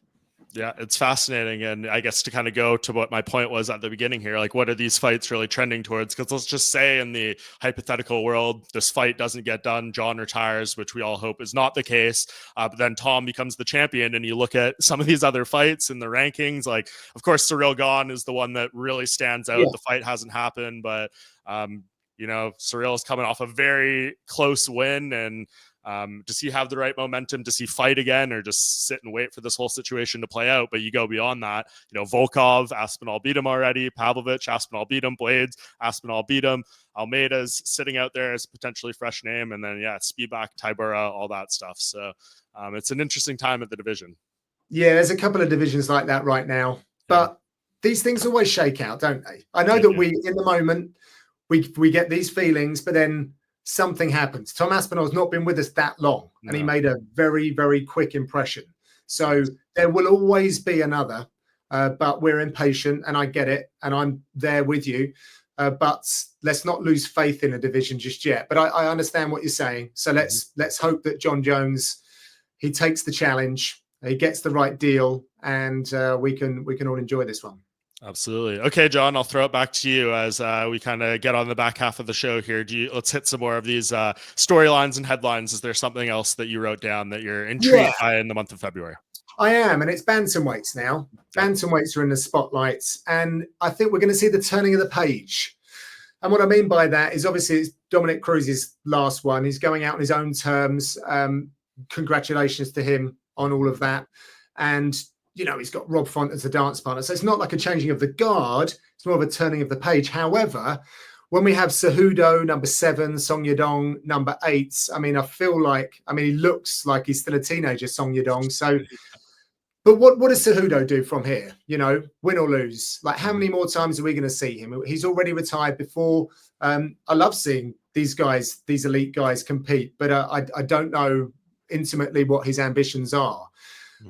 Yeah, it's fascinating. And I guess to kind of go to what my point was at the beginning here, like what are these fights really trending towards? Because let's just say in the hypothetical world, this fight doesn't get done, John retires, which we all hope is not the case. But then Tom becomes the champion and you look at some of these other fights in the rankings, like of course, Ciryl Gane is the one that really stands out. Yeah. The fight hasn't happened, but you know, Ciryl is coming off a very close win, and does he have the right momentum? Does he fight again, or just sit and wait for this whole situation to play out? But you go beyond that, you know, Volkov, Aspinall beat him already. Pavlovich, Aspinall beat him. Blades, Aspinall beat him. Almeida's sitting out there as a potentially fresh name. And then, Spivak, Tybura, all that stuff. So it's an interesting time at the division. Yeah, there's a couple of divisions like that right now. But these things always shake out, don't they? I know that we, in the moment, we get these feelings, but then something happens. Tom Aspinall's not been with us that long, and he made a very, very quick impression. So there will always be another, but we're impatient, and I get it, and I'm there with you. But let's not lose faith in a division just yet. But I understand what you're saying. So let's hope that Jon Jones, he takes the challenge, he gets the right deal, and we can all enjoy this one. Absolutely. Okay, John, I'll throw it back to you as we kind of get on the back half of the show here. Let's hit some more of these storylines and headlines. Is there something else that you wrote down that you're intrigued by in the month of February? I am, and it's bantamweights now. Bantamweights are in the spotlights, and I think we're going to see the turning of the page. And what I mean by that is obviously it's Dominic Cruz's last one. He's going out on his own terms. Congratulations to him on all of that. And, he's got Rob Font as the dance partner. So it's not like a changing of the guard. It's more of a turning of the page. However, when we have Cejudo, number 7, Song Yadong, number 8, I feel like, he looks like he's still a teenager, Song Yadong. So, but what does Cejudo do from here? Win or lose? Like, how many more times are we going to see him? He's already retired before. I love seeing these guys, these elite guys compete, but I don't know intimately what his ambitions are.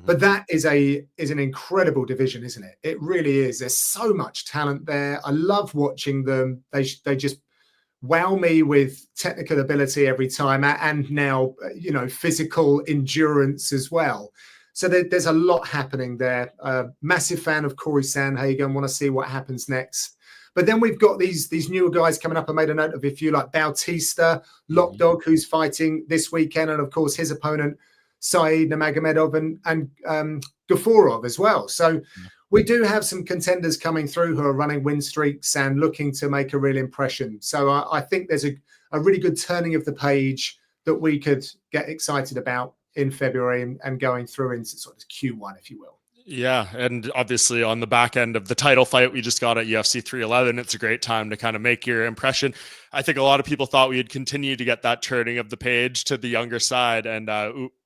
But that is an incredible division, isn't it? It really is. There's so much talent there. I love watching them. They just wow me with technical ability every time, and now physical endurance as well. So there's a lot happening there. Massive fan of Corey Sandhagen. Want to see what happens next. But then we've got these newer guys coming up. I made a note of a few, like Bautista, Lockdog, who's fighting this weekend, and of course his opponent Saeed Nurmagomedov and Gafurov as well. So we do have some contenders coming through who are running win streaks and looking to make a real impression. So I think there's a really good turning of the page that we could get excited about in February and going through into sort of Q1, if you will. Yeah, and obviously on the back end of the title fight we just got at UFC 311, it's a great time to kind of make your impression. I think a lot of people thought we would continue to get that turning of the page to the younger side, and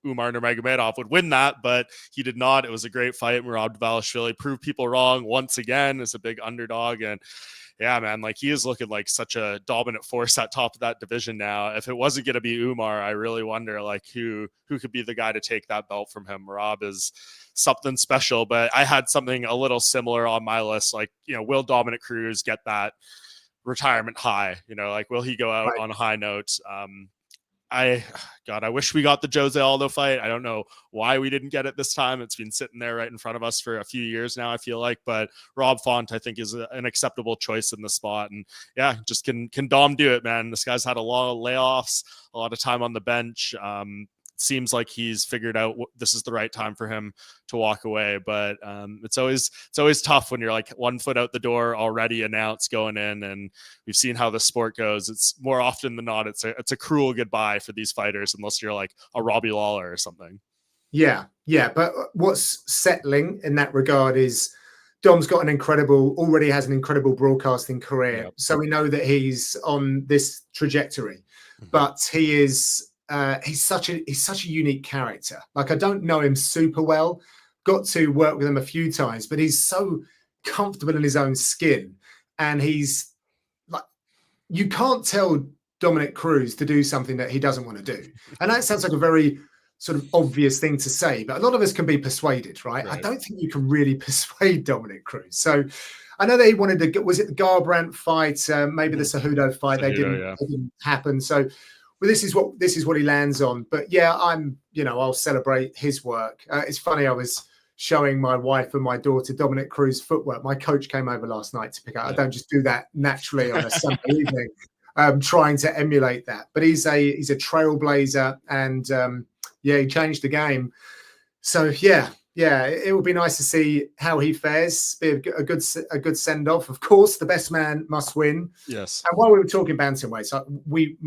Umar Nurmagomedov would win that, but he did not. It was a great fight. Merab Dvalishvili proved people wrong once again as a big underdog, and yeah, man, like he is looking like such a dominant force at top of that division now. If it wasn't going to be Umar, I really wonder like who could be the guy to take that belt from him. Merab is something special, but I had something a little similar on my list. Like, will Dominic Cruz get that retirement high? Like, will he go out on a high note? I wish we got the Jose Aldo fight. I don't know why we didn't get it this time. It's been sitting there right in front of us for a few years now, I feel like. But Rob Font, I think, is an acceptable choice in the spot. And yeah, just can Dom do it, man? This guy's had a lot of layoffs, a lot of time on the bench. Seems like he's figured out this is the right time for him to walk away. But it's always tough when you're like 1 foot out the door already announced going in, and we've seen how the sport goes. It's more often than not, it's a cruel goodbye for these fighters, unless you're like a Robbie Lawler or something. Yeah. But what's settling in that regard is Dom's already has an incredible broadcasting career. Yep. So we know that he's on this trajectory, but he is, he's such a unique character. Like, I don't know him super well, got to work with him a few times, but he's so comfortable in his own skin. And he's like, you can't tell Dominic Cruz to do something that he doesn't want to do. And that sounds like a very sort of obvious thing to say, but a lot of us can be persuaded, right? I don't think you can really persuade Dominic Cruz. So I know they wanted to, was it the Garbrandt fight? Maybe the Cejudo fight. It didn't happen. So well, this is what he lands on. But yeah, I'll celebrate his work. It's funny. I was showing my wife and my daughter Dominic Cruz footwork. My coach came over last night to pick up. I don't just do that naturally on a Sunday evening. Trying to emulate that, but he's a trailblazer, and he changed the game. So yeah, it would be nice to see how he fares. Be a good send off. Of course, the best man must win. Yes. And while we were talking bantamweight, we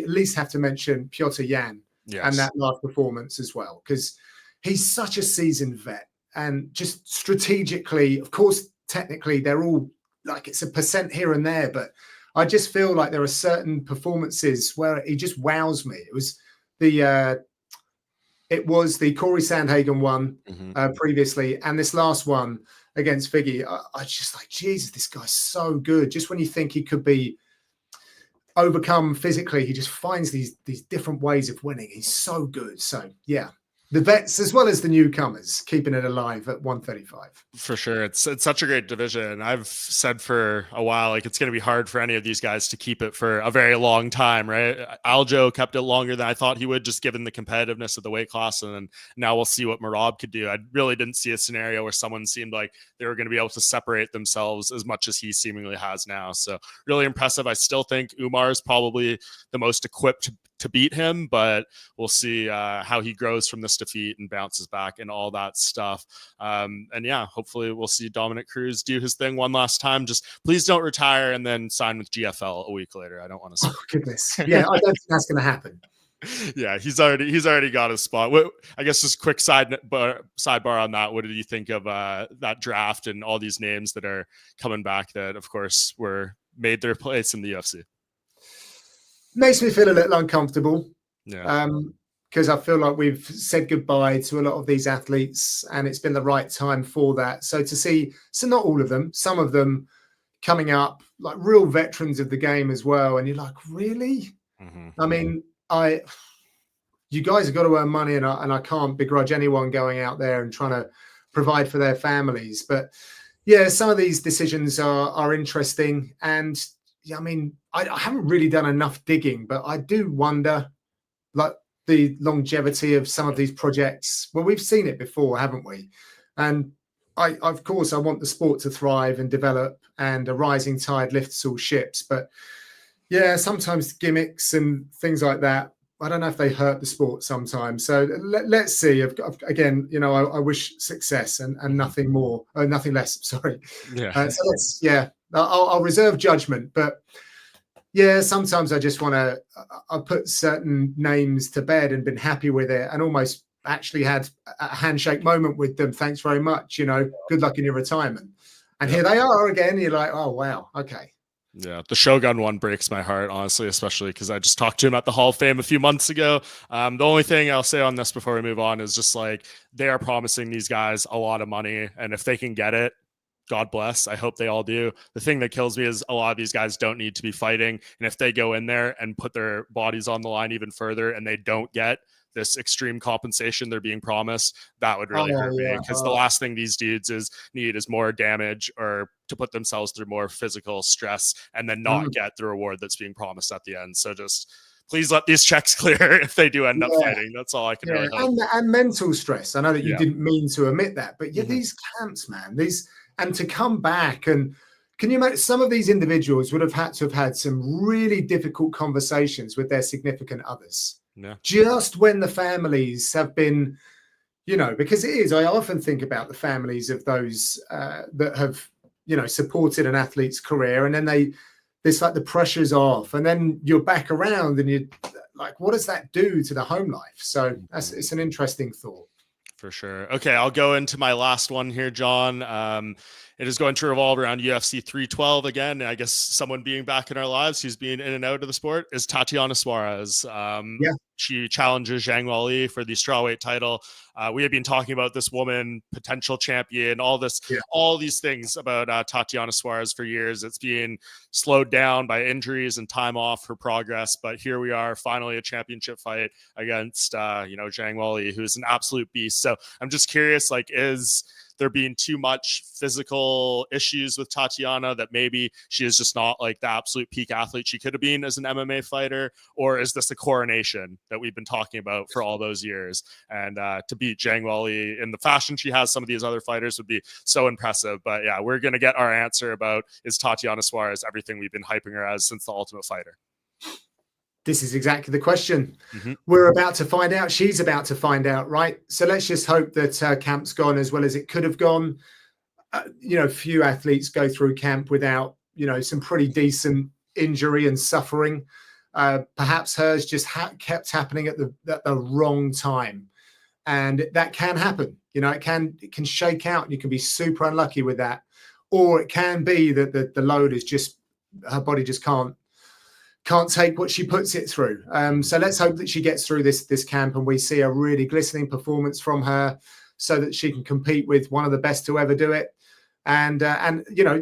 at least have to mention Piotr Jan and that last performance as well, because he's such a seasoned vet, and just strategically, of course, technically they're all like it's a percent here and there, but I just feel like there are certain performances where he just wows me. It was the Corey Sandhagen one previously, and this last one against Figgy. I just like, Jesus, this guy's so good. Just when you think he could be overcome physically, he just finds these different ways of winning. He's so good. So yeah. The vets as well as the newcomers keeping it alive at 135. For sure. It's such a great division. I've said for a while, like, it's going to be hard for any of these guys to keep it for a very long time, right? Aljo kept it longer than I thought he would, just given the competitiveness of the weight class. And then now we'll see what Merab could do. I really didn't see a scenario where someone seemed like they were going to be able to separate themselves as much as he seemingly has now. So really impressive. I still think Umar is probably the most equipped to beat him, but we'll see how he grows from this defeat and bounces back and all that stuff. And yeah, hopefully we'll see Dominic Cruz do his thing one last time. Just please don't retire and then sign with GFL a week later. I don't want to see. Oh, goodness. Yeah, I don't think that's going to happen. Yeah, he's already got his spot. I guess just quick sidebar on that. What did you think of that draft and all these names that are coming back that, of course, made their place in the UFC? Makes me feel a little uncomfortable. Yeah. Because I feel like we've said goodbye to a lot of these athletes, and it's been the right time for that. So to see, not all of them, some of them coming up, like real veterans of the game as well, and you're like, really? Mm-hmm. I mean, you guys have got to earn money, and I can't begrudge anyone going out there and trying to provide for their families. But yeah, some of these decisions are interesting. And yeah, I mean, I haven't really done enough digging, but I do wonder, like, the longevity of some of these projects. Well, we've seen it before, haven't we? And of course, I want the sport to thrive and develop, and a rising tide lifts all ships. But yeah, sometimes gimmicks and things like that, I don't know if they hurt the sport sometimes. So let's see. Again, you know, I wish success and nothing more, nothing less. Sorry. Yeah. I'll reserve judgment. But yeah, sometimes I just want to. I put certain names to bed and been happy with it, and almost actually had a handshake moment with them. Thanks very much. You know, good luck in your retirement. And here they are again. You're like, oh wow, okay. Yeah, the Shogun one breaks my heart, honestly, especially because I just talked to him at the Hall of Fame a few months ago. The only thing I'll say on this before we move on is just like, they are promising these guys a lot of money, and if they can get it, God bless. I hope they all do. The thing that kills me is a lot of these guys don't need to be fighting, and if they go in there and put their bodies on the line even further and they don't get this extreme compensation they're being promised, that would really hurt me, because the last thing these dudes need is more damage or to put themselves through more physical stress and then not get the reward that's being promised at the end. So just please let these checks clear if they do end up fighting. That's all I can really hope. And mental stress. I know that you didn't mean to omit that, but these camps, man, and to come back, and can you imagine, some of these individuals would have had to have had some really difficult conversations with their significant others. Yeah. Just when the families have been, you know, because it is, I often think about the families of those that have, you know, supported an athlete's career, and then it's like the pressure's off, and then you're back around and you're like, what does that do to the home life? So it's an interesting thought. For sure. Okay, I'll go into my last one here, John. It is going to revolve around UFC 312 again. I guess someone being back in our lives who's been in and out of the sport is Tatiana Suarez. She challenges Zhang Weili for the strawweight title. We have been talking about this woman, potential champion, all these things about Tatiana Suarez for years. It's being slowed down by injuries and time off her progress. But here we are, finally a championship fight against, Zhang Weili, who's an absolute beast. So I'm just curious, like, is there being too much physical issues with Tatiana that maybe she is just not like the absolute peak athlete she could have been as an MMA fighter? Or is this a coronation that we've been talking about for all those years? And to beat Zhang Weili in the fashion she has some of these other fighters would be so impressive. But yeah, we're going to get our answer about, is Tatiana Suarez everything we've been hyping her as since The Ultimate Fighter? This is exactly the question. We're about to find out. She's about to find out, right? So let's just hope that her camp's gone as well as it could have gone. Few athletes go through camp without, some pretty decent injury and suffering. Perhaps hers just kept happening at the wrong time. And that can happen. It can shake out, and you can be super unlucky with that. Or it can be that the load is just, her body just can't take what she puts it through. So let's hope that she gets through this camp and we see a really glistening performance from her, so that she can compete with one of the best to ever do it. And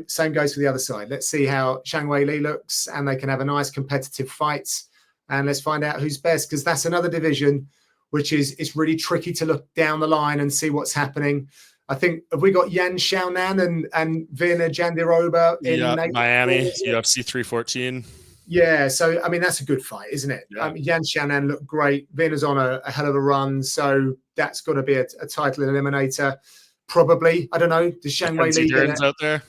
same goes for the other side. Let's see how Zhang Weili looks, and they can have a nice competitive fight. And let's find out who's best, because that's another division which it's really tricky to look down the line and see what's happening. I think, have we got Yan Xiaonan and Virna Jandiroba in Miami, UFC 314? Yeah, so, I mean, that's a good fight, isn't it? Yeah. Yan Xiaonan looked great. Virna's on a hell of a run, so that's got to be a title eliminator, probably. I don't know. Does Zhang Weili out there?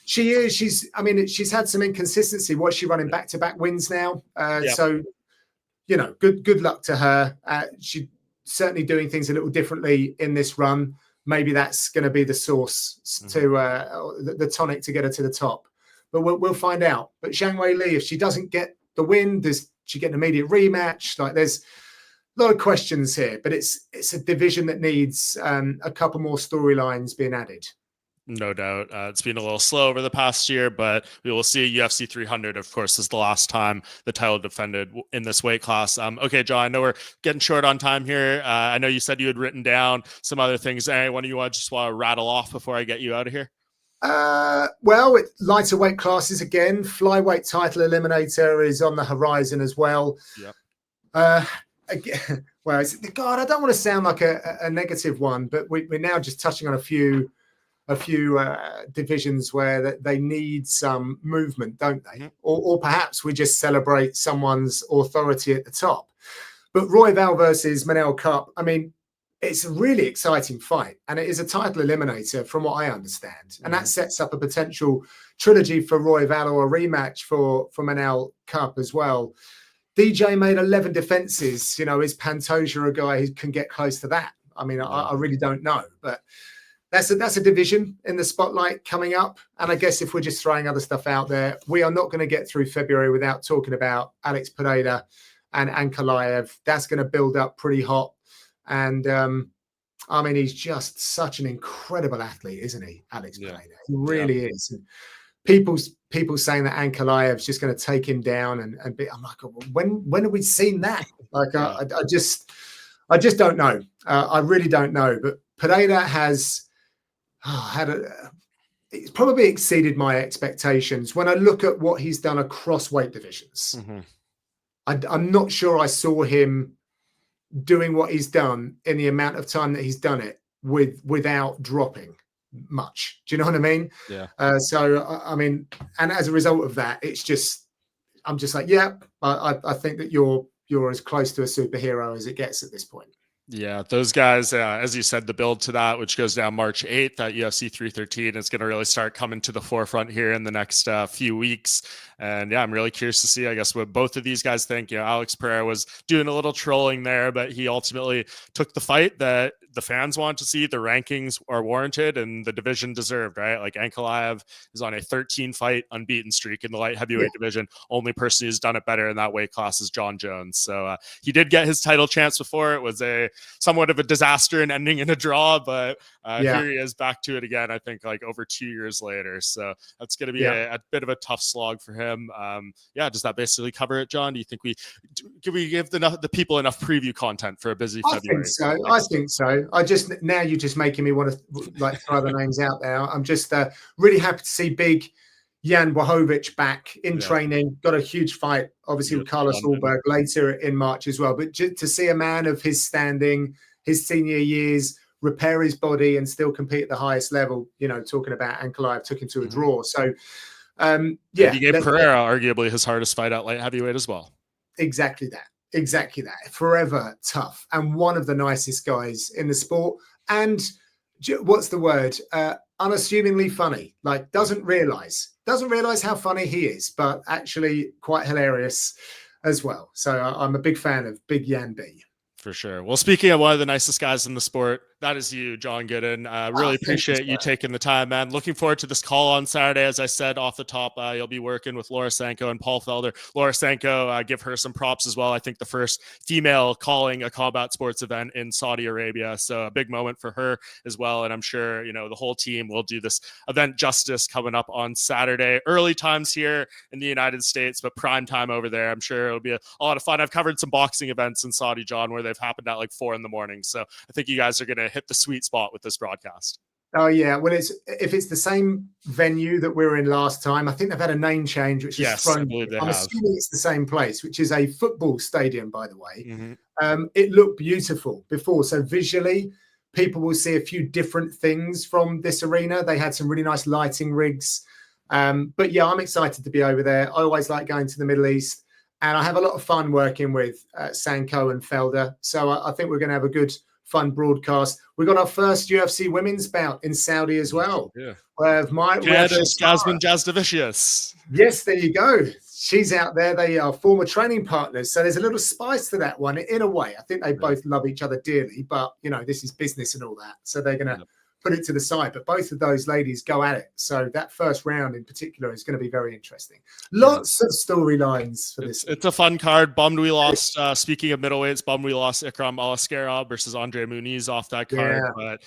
She is. She's had some inconsistency. What's she running back-to-back wins now? So, good luck to her. She's certainly doing things a little differently in this run. Maybe that's going to be the source to the tonic to get her to the top. But we'll find out. But Zhang Weili, if she doesn't get the win, does she get an immediate rematch? Like, there's a lot of questions here, but it's a division that needs a couple more storylines being added. No doubt. It's been a little slow over the past year, but we will see. UFC 300, of course, is the last time the title defended in this weight class. Okay, John, I know we're getting short on time here. I know you said you had written down some other things. Anyone you want to rattle off before I get you out of here? Well, lighter weight classes again. Flyweight title eliminator is on the horizon as well. Yeah. Again, well, God, I don't want to sound like a negative one, but we're now just touching on a few divisions where they need some movement, don't they? Mm-hmm. Or perhaps we just celebrate someone's authority at the top. But Royval versus Manel Kape, I mean, it's a really exciting fight, and it is a title eliminator from what I understand. And that sets up a potential trilogy for Royval or a rematch for Manel Kape as well. DJ made 11 defenses. Is Pantoja a guy who can get close to that? I mean, I really don't know, but that's a division in the spotlight coming up. And I guess if we're just throwing other stuff out there, we are not going to get through February without talking about Alex Pereira and Ankalaev. That's going to build up pretty hot. And I mean, he's just such an incredible athlete, isn't he, Alex Pereira? He really is. And people saying that Ankalaev's just going to take him down and be. I'm like, when have we seen that? Like, I just don't know. I really don't know. But Pereira has it's probably exceeded my expectations when I look at what he's done across weight divisions. Mm-hmm. I'm not sure I saw him doing what he's done in the amount of time that he's done it without dropping much. Do you know what I mean? Yeah. So I mean, and as a result of that, I'm just like, I think that you're as close to a superhero as it gets at this point. Yeah, those guys, as you said, the build to that, which goes down March 8th at UFC 313, is going to really start coming to the forefront here in the next few weeks. And I'm really curious to see, I guess, what both of these guys think. Alex Pereira was doing a little trolling there, but he ultimately took the fight that the fans want to see. The rankings are warranted and the division deserved, right? Like, Ankalaev is on a 13-fight unbeaten streak in the light heavyweight division. Only person who's done it better in that weight class is Jon Jones. So he did get his title chance before. It was somewhat of a disaster and ending in a draw, but here he is back to it again, I think, like over 2 years later. So that's going to be a bit of a tough slog for him. Does that basically cover it, John? Do you think we give the people enough preview content for a busy February? I think so. Now you're just making me want to throw the names out there. I'm just really happy to see big Jan Blachowicz back in training. Got a huge fight, obviously, with Carlos Ulberg later in March as well. But to see a man of his standing, his senior years, repair his body and still compete at the highest level, talking about Ankalaev took him to a draw. So, he gave Pereira arguably his hardest fight at light heavyweight as well. Exactly that. Forever tough and one of the nicest guys in the sport. And what's the word? Unassumingly funny. Like, doesn't realize how funny he is, but actually quite hilarious as well. So I'm a big fan of Big Jan B. For sure. Well, speaking of one of the nicest guys in the sport, that is you, John Gooden. Really appreciate you taking the time, man. Looking forward to this call on Saturday. As I said off the top, you'll be working with Laura Sanko and Paul Felder. Laura Sanko, give her some props as well. I think the first female calling a combat sports event in Saudi Arabia. So a big moment for her as well. And I'm sure, the whole team will do this event justice coming up on Saturday. Early times here in the United States, but prime time over there. I'm sure it'll be a lot of fun. I've covered some boxing events in Saudi, John, where they've happened at like 4 a.m. So I think you guys are going to hit the sweet spot with this broadcast. Oh yeah, well, if it's the same venue that we were in last time, I think they've had a name change, which is assuming it's the same place, which is a football stadium, by the way. Mm-hmm. It looked beautiful before, so visually, people will see a few different things from this arena. They had some really nice lighting rigs, but yeah, I'm excited to be over there. I always like going to the Middle East, and I have a lot of fun working with Sanko and Felder. So I think we're going to have a good, fun broadcast. We got our first UFC women's bout in Saudi as well. Yeah. With Jasmine Jasdavicius. Yes, there you go. she's out there. They are former training partners. So there's a little spice to that one in a way. I think they both love each other dearly, but, this is business and all that. So they're going to put it to the side. But both of those ladies go at it. So that first round in particular is going to be very interesting. Lots of storylines for this. It's a fun card. Bummed we lost, speaking of middleweights, bummed we lost Ikram Alaskarov versus Andre Muniz off that card. Yeah. But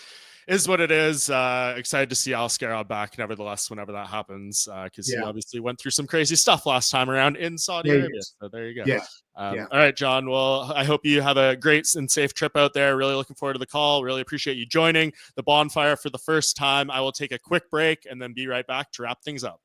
is what it is. Excited to see Alaskarov back, nevertheless, whenever that happens, because he obviously went through some crazy stuff last time around in Saudi Arabia. So there you go. All right, John. Well, I hope you have a great and safe trip out there. Really looking forward to the call. Really appreciate you joining the Bohnfire for the first time. I will take a quick break and then be right back to wrap things up.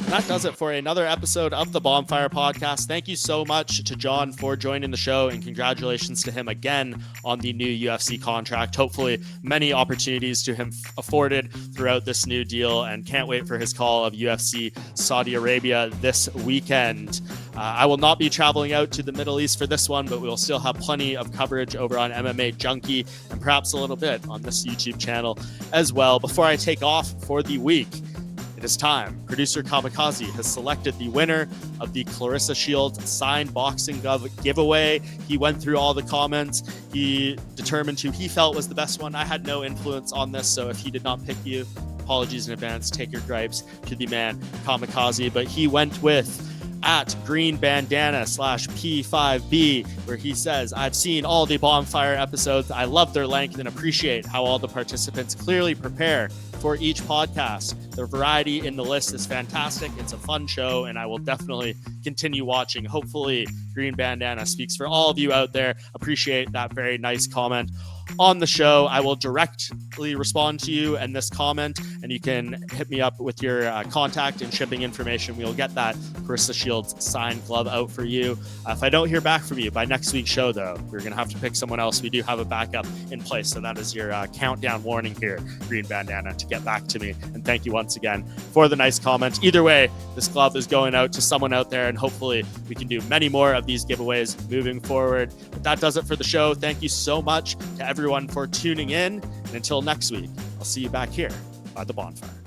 That does it for another episode of the Bohnfire podcast. Thank you so much to John for joining the show, and congratulations to him again on the new UFC contract. Hopefully many opportunities to him afforded throughout this new deal, and can't wait for his call of UFC Saudi Arabia this weekend. I will not be traveling out to the Middle East for this one, but we will still have plenty of coverage over on MMA Junkie and perhaps a little bit on this YouTube channel as well. Before I take off for the week, it is time. Producer Kamikaze has selected the winner of the Claressa Shields signed boxing glove giveaway. He went through all the comments. He determined who he felt was the best one. I had no influence on this, so if he did not pick you, apologies in advance. Take your gripes to the man Kamikaze. But he went with at Green Bandana /P5B, where he says, I've seen all the Bohnfire episodes. I love their length and appreciate how all the participants clearly prepare for each podcast. The variety in the list is fantastic. It's a fun show, and I will definitely continue watching. Hopefully, Green Bandana speaks for all of you out there. Appreciate that very nice comment on the show. I will directly respond to you and this comment, and you can hit me up with your contact and shipping information. We will get that Claressa Shields signed glove out for you. If I don't hear back from you by next week's show, though, we're going to have to pick someone else. We do have a backup in place, so that is your countdown warning here, Green Bandana, to get back to me. And thank you once again for the nice comment. Either way, this glove is going out to someone out there, and hopefully we can do many more of these giveaways moving forward. But that does it for the show. Thank you so much to everyone for tuning in. And until next week, I'll see you back here by the Bohnfire.